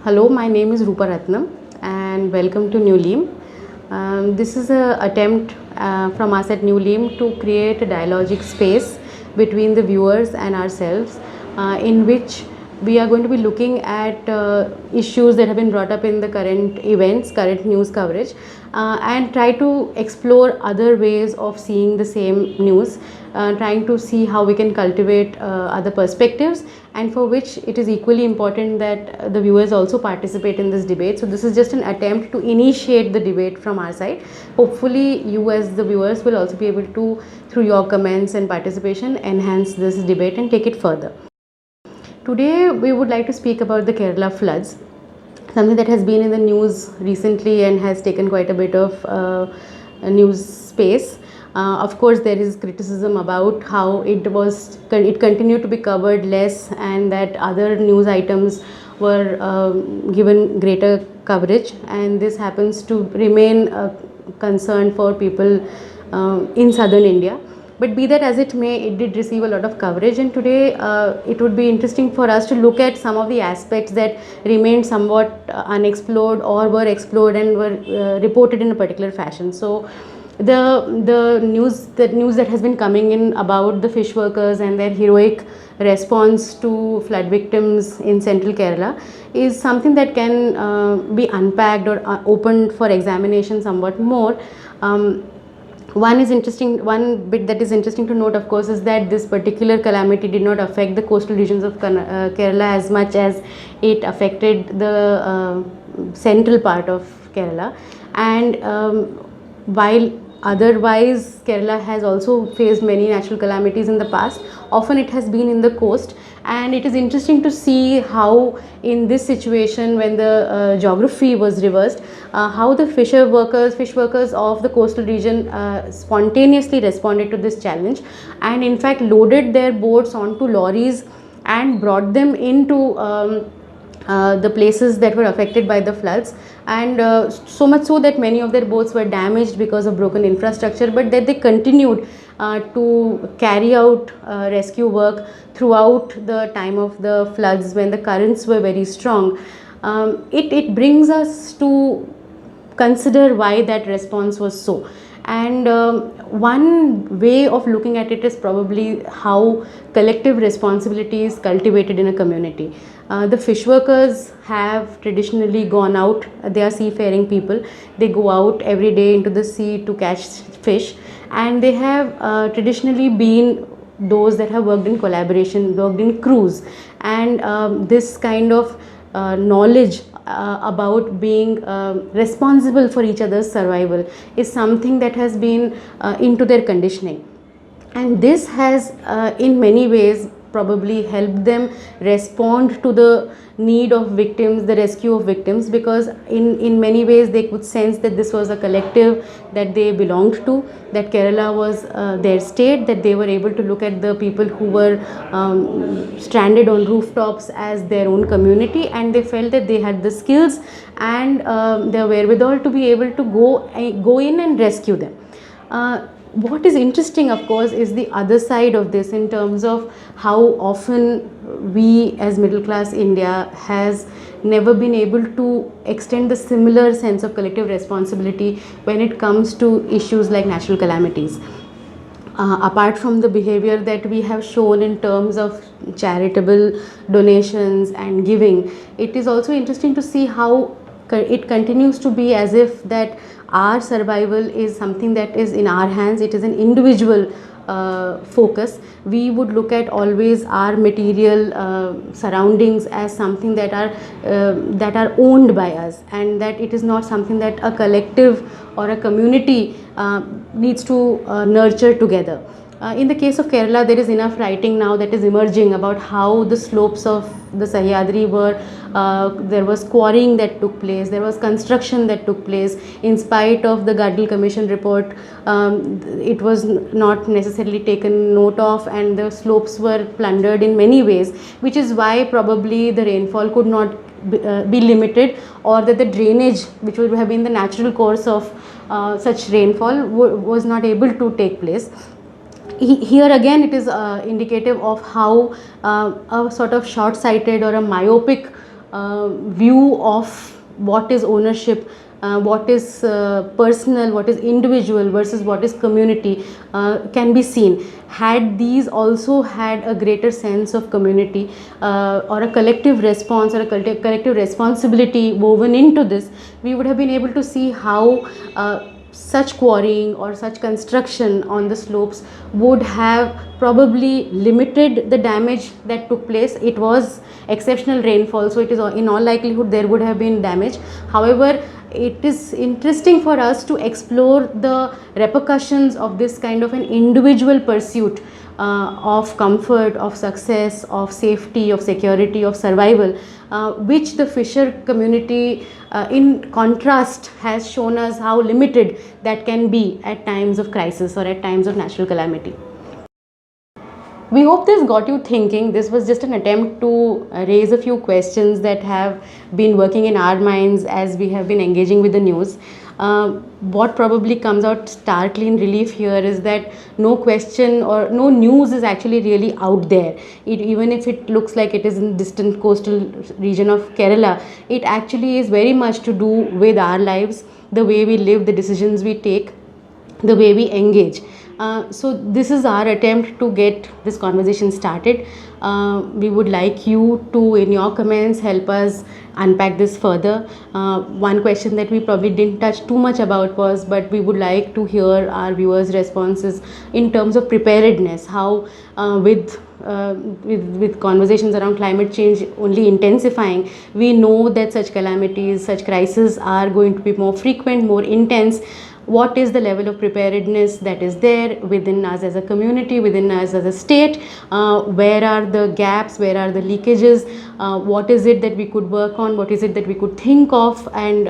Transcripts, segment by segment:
Hello, my name is Rupa Ratnam and welcome to New Leam. This is an attempt from us at New Leam to create a dialogic space between the viewers and ourselves, in which we are going to be looking at issues that have been brought up in the current events, current news coverage, and try to explore other ways of seeing the same news, trying to see how we can cultivate other perspectives, and for which it is equally important that the viewers also participate in this debate. So this is just an attempt to initiate the debate from our side. Hopefully you as the viewers will also be able to, through your comments and participation, enhance this debate and take it further. Today we would like to speak about the Kerala floods, something that has been in the news recently and has taken quite a bit of news space. Of course, there is criticism about how it continued to be covered less, and that other news items were given greater coverage, and this happens to remain a concern for people in southern India. But be that as it may, it did receive a lot of coverage, and today it would be interesting for us to look at some of the aspects that remained somewhat unexplored or were explored and were reported in a particular fashion. So the news that has been coming in about the fish workers and their heroic response to flood victims in central Kerala is something that can be unpacked or opened for examination somewhat more. One bit that is interesting to note, of course, is that this particular calamity did not affect the coastal regions of Kerala as much as it affected the central part of Kerala. And while otherwise Kerala has also faced many natural calamities in the past, often it has been in the coast, and it is interesting to see how in this situation, when the geography was reversed, how the fish workers of the coastal region spontaneously responded to this challenge, and in fact loaded their boats onto lorries and brought them into the places that were affected by the floods, and so much so that many of their boats were damaged because of broken infrastructure, but that they continued to carry out rescue work throughout the time of the floods when the currents were very strong. It brings us to consider why that response was so. And one way of looking at it is probably how collective responsibility is cultivated in a community. The fish workers have traditionally gone out. They are seafaring people. They go out every day into the sea to catch fish, and they have traditionally been those that have worked in collaboration, worked in crews, and this kind of knowledge about being responsible for each other's survival is something that has been into their conditioning, and this has in many ways probably helped them respond to the need of victims, the rescue of victims, because in many ways they could sense that this was a collective that they belonged to, that Kerala was their state, that they were able to look at the people who were stranded on rooftops as their own community, and they felt that they had the skills and the wherewithal to be able to go in and rescue them. What is interesting, of course, is the other side of this, in terms of how often we as middle class India has never been able to extend the similar sense of collective responsibility when it comes to issues like natural calamities. Apart from the behavior that we have shown in terms of charitable donations and giving, it is also interesting to see how it continues to be as if that our survival is something that is in our hands. It is an individual focus. We would look at always our material surroundings as something that are owned by us, and that it is not something that a collective or a community needs to nurture together. In the case of Kerala, there is enough writing now that is emerging about how the slopes of the Sahyadri were, there was quarrying that took place, there was construction that took place. In spite of the Gadgil Commission report, it was not necessarily taken note of, and the slopes were plundered in many ways, which is why probably the rainfall could not be limited, or that the drainage, which would have been the natural course of such rainfall, was not able to take place. Here again it is indicative of how a sort of short-sighted or a myopic view of what is ownership, what is personal, what is individual versus what is community can be seen. Had these also had a greater sense of community or a collective response or a collective responsibility woven into this, we would have been able to see how such quarrying or such construction on the slopes would have probably limited the damage that took place. It was exceptional rainfall, so it is in all likelihood there would have been damage. However, it is interesting for us to explore the repercussions of this kind of an individual pursuit of comfort, of success, of safety, of security, of survival, which the fisher community in contrast has shown us how limited that can be at times of crisis or at times of natural calamity. We hope this got you thinking. This was just an attempt to raise a few questions that have been working in our minds as we have been engaging with the news. What probably comes out starkly in relief here is that no question or no news is actually really out there. Even if it looks like it is in distant coastal region of Kerala, it actually is very much to do with our lives, the way we live, the decisions we take, the way we engage. So this is our attempt to get this conversation started. We would like you to, in your comments, help us unpack this further. One question that we probably didn't touch too much about was, but we would like to hear our viewers' responses in terms of preparedness. How with conversations around climate change only intensifying, we know that such calamities, such crises are going to be more frequent, more intense. What is the level of preparedness that is there within us as a community, within us as a state? Where are the gaps, where are the leakages? What is it that we could work on? What is it that we could think of and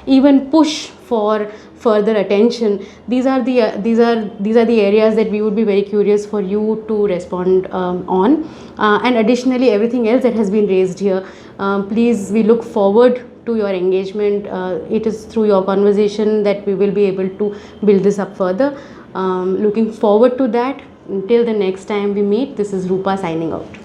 even push for further attention? These are the areas that we would be very curious for you to respond on. And additionally, everything else that has been raised here, please, we look forward to your engagement. It is through your conversation that we will be able to build this up further. Looking forward to that. Until the next time we meet, this is Rupa signing out.